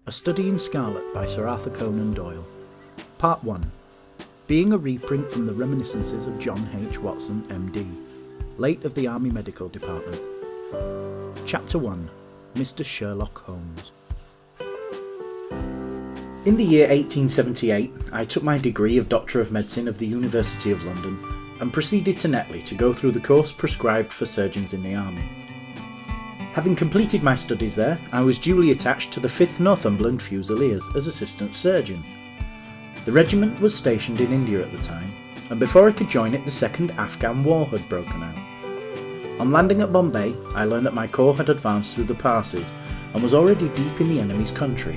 A Study in Scarlet by Sir Arthur Conan Doyle. Part 1. Being a reprint from the reminiscences of John H. Watson, M.D., late of the Army Medical Department. Chapter 1. Mr. Sherlock Holmes. In the year 1878, I took my degree of Doctor of Medicine of the University of London and proceeded to Netley to go through the course prescribed for surgeons in the Army. Having completed my studies there, I was duly attached to the 5th Northumberland Fusiliers as assistant surgeon. The regiment was stationed in India at the time, and before I could join it the Second Afghan War had broken out. On landing at Bombay, I learned that my corps had advanced through the passes and was already deep in the enemy's country.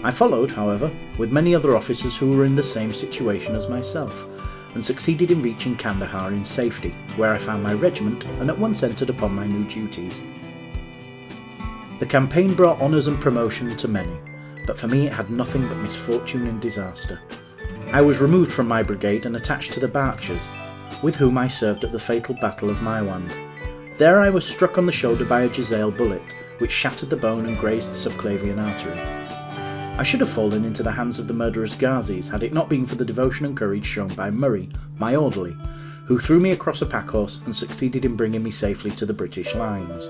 I followed, however, with many other officers who were in the same situation as myself, and succeeded in reaching Kandahar in safety, where I found my regiment and at once entered upon my new duties. The campaign brought honours and promotion to many, but for me it had nothing but misfortune and disaster. I was removed from my brigade and attached to the Berkshires, with whom I served at the fatal Battle of Maiwand. There I was struck on the shoulder by a Jezail bullet, which shattered the bone and grazed the subclavian artery. I should have fallen into the hands of the murderous Ghazis had it not been for the devotion and courage shown by Murray, my orderly, who threw me across a packhorse and succeeded in bringing me safely to the British lines.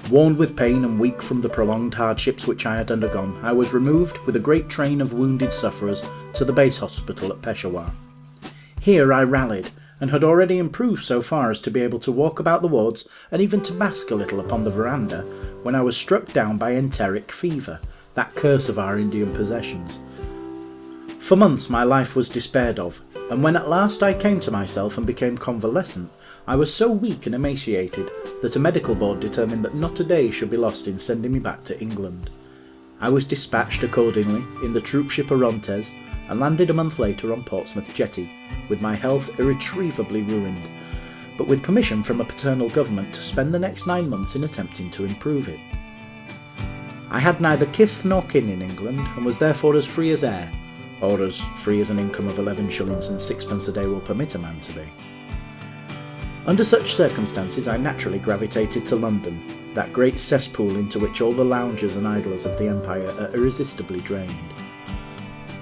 Worn with pain and weak from the prolonged hardships which I had undergone, I was removed with a great train of wounded sufferers to the base hospital at Peshawar. Here I rallied, and had already improved so far as to be able to walk about the wards and even to bask a little upon the verandah, when I was struck down by enteric fever, that curse of our Indian possessions. For months my life was despaired of, and when at last I came to myself and became convalescent, I was so weak and emaciated that a medical board determined that not a day should be lost in sending me back to England. I was dispatched accordingly in the troopship Orontes and landed a month later on Portsmouth Jetty, with my health irretrievably ruined, but with permission from a paternal government to spend the next 9 months in attempting to improve it. I had neither kith nor kin in England and was therefore as free as air, or as free as an income of 11 shillings and sixpence a day will permit a man to be. Under such circumstances I naturally gravitated to London, that great cesspool into which all the loungers and idlers of the Empire are irresistibly drained.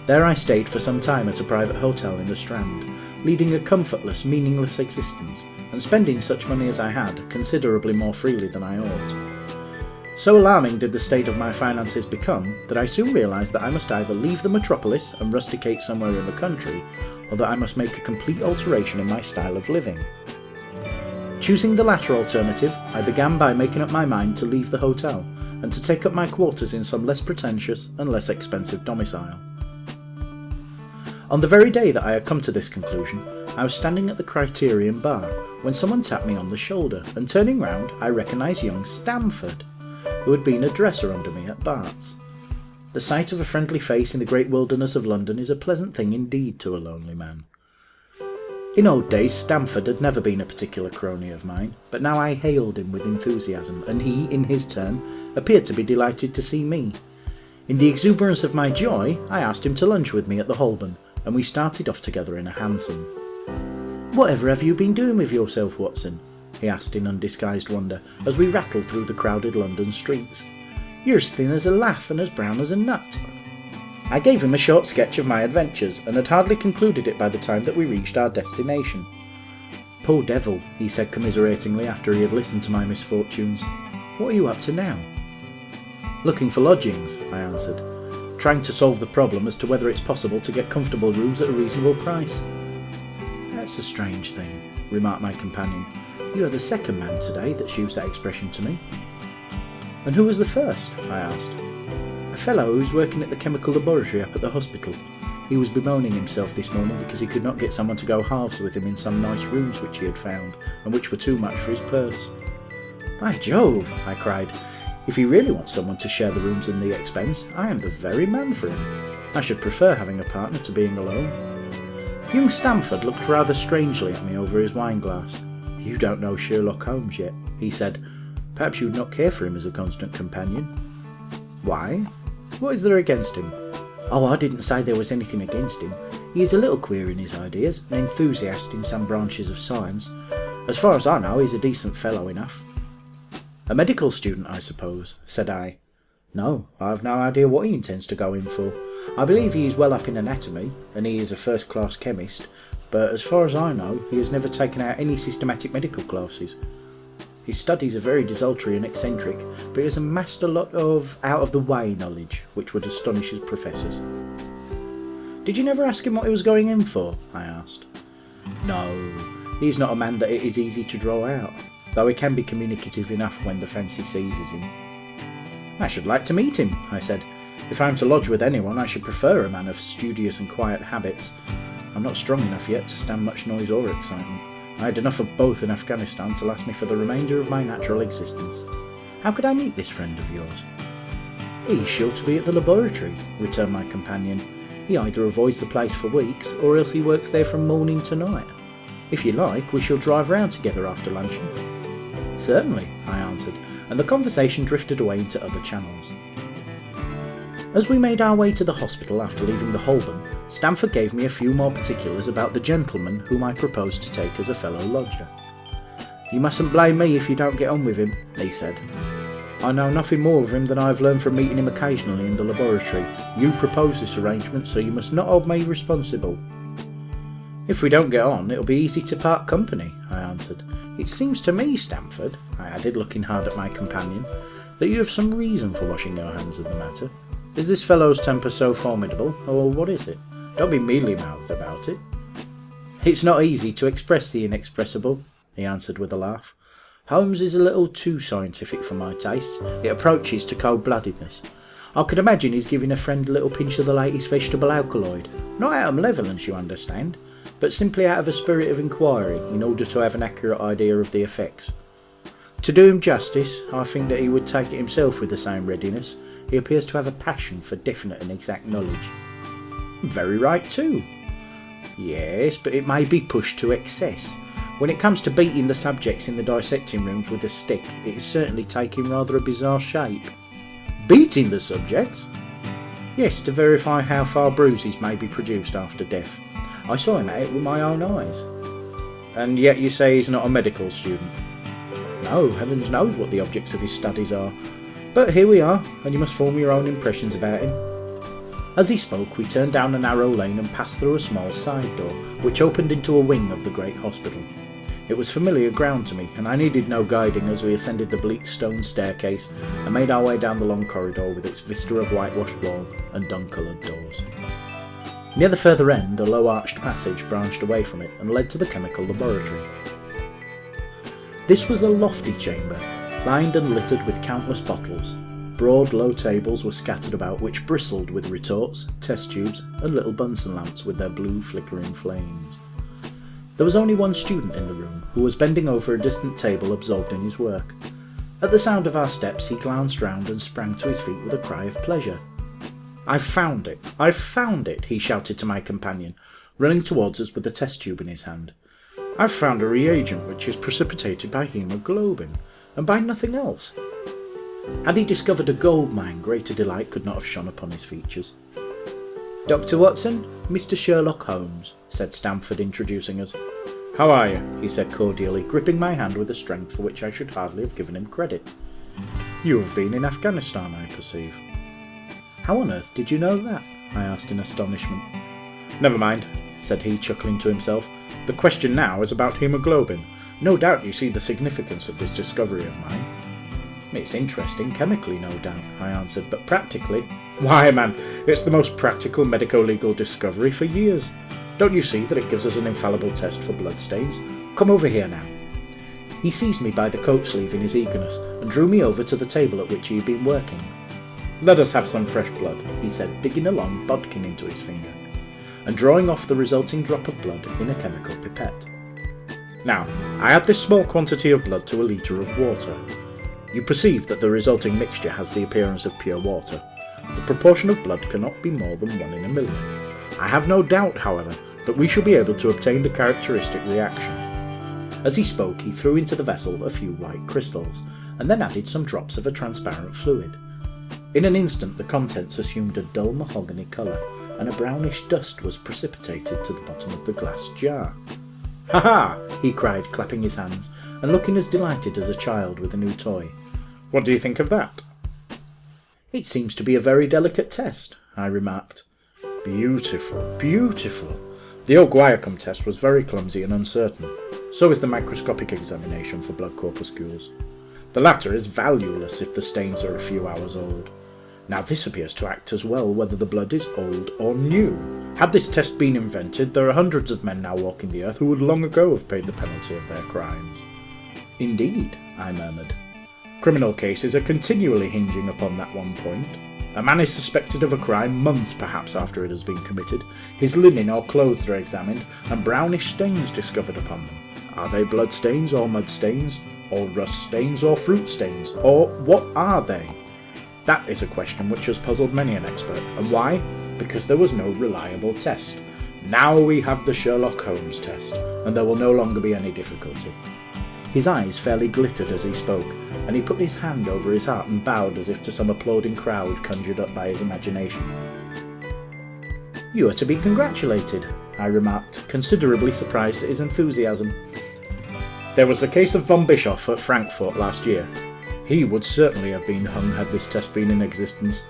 There I stayed for some time at a private hotel in the Strand, leading a comfortless, meaningless existence, and spending such money as I had considerably more freely than I ought. So alarming did the state of my finances become that I soon realised that I must either leave the metropolis and rusticate somewhere in the country, or that I must make a complete alteration in my style of living. Choosing the latter alternative, I began by making up my mind to leave the hotel and to take up my quarters in some less pretentious and less expensive domicile. On the very day that I had come to this conclusion, I was standing at the Criterion bar when someone tapped me on the shoulder, and turning round I recognised young Stamford, who had been a dresser under me at Bart's. The sight of a friendly face in the great wilderness of London is a pleasant thing indeed to a lonely man. In old days Stamford had never been a particular crony of mine, but now I hailed him with enthusiasm, and he, in his turn, appeared to be delighted to see me. In the exuberance of my joy, I asked him to lunch with me at the Holborn, and we started off together in a hansom. "Whatever have you been doing with yourself, Watson?" he asked in undisguised wonder, as we rattled through the crowded London streets. "You're as thin as a lath and as brown as a nut." I gave him a short sketch of my adventures, and had hardly concluded it by the time that we reached our destination. "Poor devil," he said commiseratingly after he had listened to my misfortunes. "What are you up to now?" "Looking for lodgings," I answered, "trying to solve the problem as to whether it's possible to get comfortable rooms at a reasonable price." "That's a strange thing," remarked my companion. "You are the second man today that's used that expression to me." "And who was the first?" I asked. "A fellow who's working at the chemical laboratory up at the hospital. He was bemoaning himself this morning because he could not get someone to go halves with him in some nice rooms which he had found, and which were too much for his purse." "By Jove!" I cried. "If he really wants someone to share the rooms and the expense, I am the very man for him. I should prefer having a partner to being alone." Young Stamford looked rather strangely at me over his wine-glass. "You don't know Sherlock Holmes yet," he said. "Perhaps you would not care for him as a constant companion." "Why? What is there against him?" "Oh, I didn't say there was anything against him. He is a little queer in his ideas, an enthusiast in some branches of science. As far as I know, he's a decent fellow enough." "A medical student, I suppose," said I. No, I have no idea what he intends to go in for. I believe he is well up in anatomy, and he is a first-class chemist, but as far as I know, he has never taken out any systematic medical classes. His studies are very desultory and eccentric, but he has amassed a lot of out-of-the-way knowledge, which would astonish his professors. Did you never ask him what he was going in for? I asked. No, he is not a man that it is easy to draw out, though he can be communicative enough when the fancy seizes him. I should like to meet him, I said. If I am to lodge with anyone, I should prefer a man of studious and quiet habits. I'm not strong enough yet to stand much noise or excitement. I had enough of both in Afghanistan to last me for the remainder of my natural existence. How could I meet this friend of yours? He's sure to be at the laboratory, returned my companion. He either avoids the place for weeks, or else he works there from morning to night. If you like, we shall drive round together after luncheon. Certainly, I answered, and the conversation drifted away into other channels. As we made our way to the hospital after leaving the Holborn, Stamford gave me a few more particulars about the gentleman whom I proposed to take as a fellow lodger. You mustn't blame me if you don't get on with him, he said. I know nothing more of him than I have learned from meeting him occasionally in the laboratory. You proposed this arrangement, so you must not hold me responsible. If we don't get on, it'll be easy to part company, I answered. It seems to me, Stamford, I added, looking hard at my companion, that you have some reason for washing your hands of the matter. Is this fellow's temper so formidable, or what is it? Don't be mealy-mouthed about it. It's not easy to express the inexpressible, he answered with a laugh. Holmes is a little too scientific for my tastes. It approaches to cold-bloodedness. I could imagine he's giving a friend a little pinch of the latest vegetable alkaloid. Not out of malevolence, you understand, but simply out of a spirit of inquiry, in order to have an accurate idea of the effects. To do him justice, I think that he would take it himself with the same readiness. He appears to have a passion for definite and exact knowledge. Very right too. Yes, but it may be pushed to excess. When it comes to beating the subjects in the dissecting rooms with a stick, it is certainly taking rather a bizarre shape. Beating the subjects? Yes, to verify how far bruises may be produced after death. I saw him at it with my own eyes. And yet you say he's not a medical student? No, heavens knows what the objects of his studies are. But here we are, and you must form your own impressions about him. As he spoke, we turned down a narrow lane and passed through a small side door, which opened into a wing of the great hospital. It was familiar ground to me, and I needed no guiding as we ascended the bleak stone staircase and made our way down the long corridor with its vista of whitewashed wall and dun-coloured doors. Near the further end, a low arched passage branched away from it and led to the chemical laboratory. This was a lofty chamber, lined and littered with countless bottles. Broad, low tables were scattered about which bristled with retorts, test tubes, and little Bunsen lamps with their blue flickering flames. There was only one student in the room, who was bending over a distant table absorbed in his work. At the sound of our steps, he glanced round and sprang to his feet with a cry of pleasure. I've found it! I've found it! He shouted to my companion, running towards us with the test tube in his hand. I've found a reagent which is precipitated by haemoglobin, and by nothing else. Had he discovered a gold mine, greater delight could not have shone upon his features. Dr. Watson, Mr. Sherlock Holmes, said Stamford, introducing us. How are you? He said cordially, gripping my hand with a strength for which I should hardly have given him credit. You have been in Afghanistan, I perceive. How on earth did you know that? I asked in astonishment. Never mind, said he, chuckling to himself. The question now is about haemoglobin. No doubt you see the significance of this discovery of mine. It's interesting chemically, no doubt, I answered, but practically... Why, man, it's the most practical medico-legal discovery for years. Don't you see that it gives us an infallible test for bloodstains? Come over here now. He seized me by the coat sleeve in his eagerness and drew me over to the table at which he had been working. Let us have some fresh blood, he said, digging a long bodkin into his finger, and drawing off the resulting drop of blood in a chemical pipette. Now, I add this small quantity of blood to a litre of water. You perceive that the resulting mixture has the appearance of pure water. The proportion of blood cannot be more than 1 in a million. I have no doubt, however, that we shall be able to obtain the characteristic reaction. As he spoke, he threw into the vessel a few white crystals, and then added some drops of a transparent fluid. In an instant the contents assumed a dull mahogany colour, and a brownish dust was precipitated to the bottom of the glass jar. Ha ha! He cried, clapping his hands, and looking as delighted as a child with a new toy. What do you think of that? "It seems to be a very delicate test," I remarked. "Beautiful, beautiful." The old Guiacum test was very clumsy and uncertain. So is the microscopic examination for blood corpuscles. The latter is valueless if the stains are a few hours old. Now this appears to act as well whether the blood is old or new. Had this test been invented, there are hundreds of men now walking the earth who would long ago have paid the penalty of their crimes. "Indeed," I murmured. "Criminal cases are continually hinging upon that one point. A man is suspected of a crime months perhaps after it has been committed. His linen or clothes are examined, and brownish stains discovered upon them. Are they blood stains or mud stains, or rust stains or fruit stains, or what are they? That is a question which has puzzled many an expert. And why? Because there was no reliable test. Now we have the Sherlock Holmes test, and there will no longer be any difficulty." His eyes fairly glittered as he spoke, and he put his hand over his heart and bowed as if to some applauding crowd conjured up by his imagination. "You are to be congratulated," I remarked, considerably surprised at his enthusiasm. "There was the case of von Bischoff at Frankfurt last year. He would certainly have been hung had this test been in existence.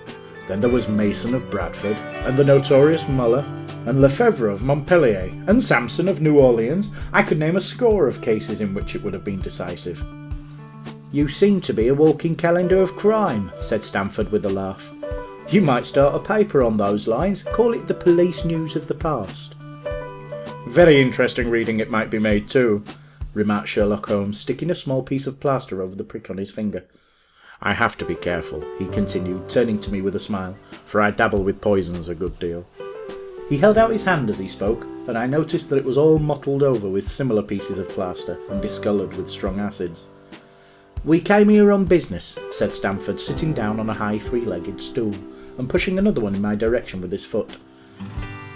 Then there was Mason of Bradford, and the notorious Muller, and Lefebvre of Montpellier, and Samson of New Orleans. I could name a score of cases in which it would have been decisive." "You seem to be a walking calendar of crime," said Stamford with a laugh. "You might start a paper on those lines, call it the Police News of the Past." "Very interesting reading it might be made too," remarked Sherlock Holmes, sticking a small piece of plaster over the prick on his finger. "I have to be careful," he continued, turning to me with a smile, "for I dabble with poisons a good deal." He held out his hand as he spoke, and I noticed that it was all mottled over with similar pieces of plaster and discoloured with strong acids. "We came here on business," said Stamford, sitting down on a high three-legged stool and pushing another one in my direction with his foot.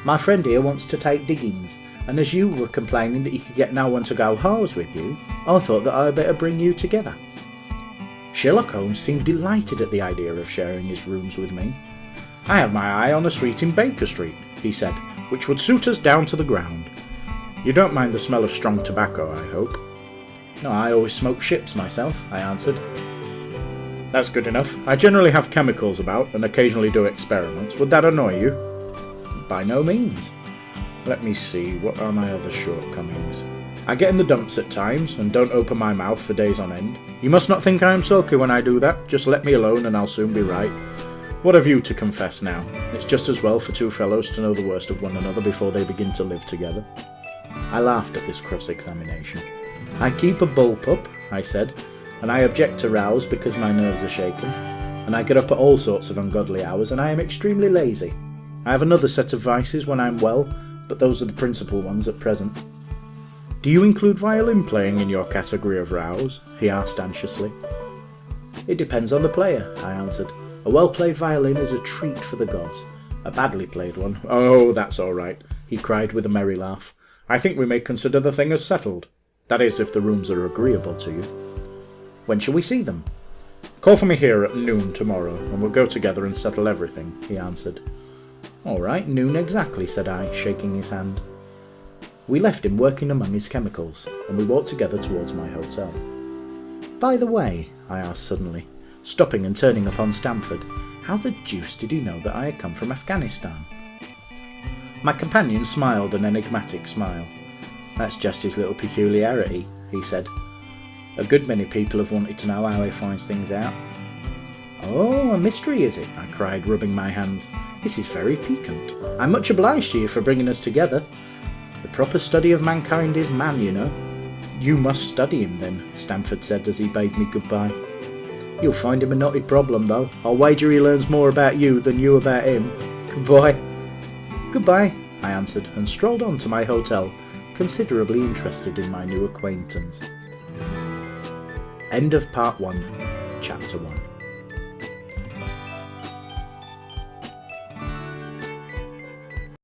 "My friend here wants to take diggings, and as you were complaining that you could get no one to go halves with you, I thought that I had better bring you together." Sherlock Holmes seemed delighted at the idea of sharing his rooms with me. "I have my eye on a suite in Baker Street," he said, "which would suit us down to the ground. You don't mind the smell of strong tobacco, I hope?" "No, I always smoke ships myself," I answered. "That's good enough. I generally have chemicals about and occasionally do experiments. Would that annoy you?" "By no means." "Let me see, what are my other shortcomings? I get in the dumps at times and don't open my mouth for days on end. You must not think I am sulky when I do that. Just let me alone and I'll soon be right. What have you to confess now? It's just as well for two fellows to know the worst of one another before they begin to live together." I laughed at this cross-examination. "I keep a bullpup," I said, "and I object to rows because my nerves are shaken, and I get up at all sorts of ungodly hours, and I am extremely lazy. I have another set of vices when I'm well, but those are the principal ones at present." "Do you include violin playing in your category of rows?" he asked anxiously. "It depends on the player," I answered. "A well-played violin is a treat for the gods. A badly played one—" "Oh, that's all right," he cried with a merry laugh. "I think we may consider the thing as settled. That is, if the rooms are agreeable to you." "When shall we see them?" "Call for me here at noon tomorrow, and we'll go together and settle everything," he answered. "All right, noon exactly," said I, shaking his hand. We left him working among his chemicals, and we walked together towards my hotel. "By the way," I asked suddenly, stopping and turning upon Stamford, "how the deuce did he know that I had come from Afghanistan?" My companion smiled an enigmatic smile. "That's just his little peculiarity," he said. "A good many people have wanted to know how he finds things out." "Oh, a mystery is it?" I cried, rubbing my hands. "This is very piquant. I'm much obliged to you for bringing us together. The proper study of mankind is man, you know." "You must study him then," Stamford said as he bade me goodbye. "You'll find him a knotty problem, though. I'll wager he learns more about you than you about him. Goodbye." "Goodbye," I answered, and strolled on to my hotel, considerably interested in my new acquaintance. End of Part 1, Chapter 1.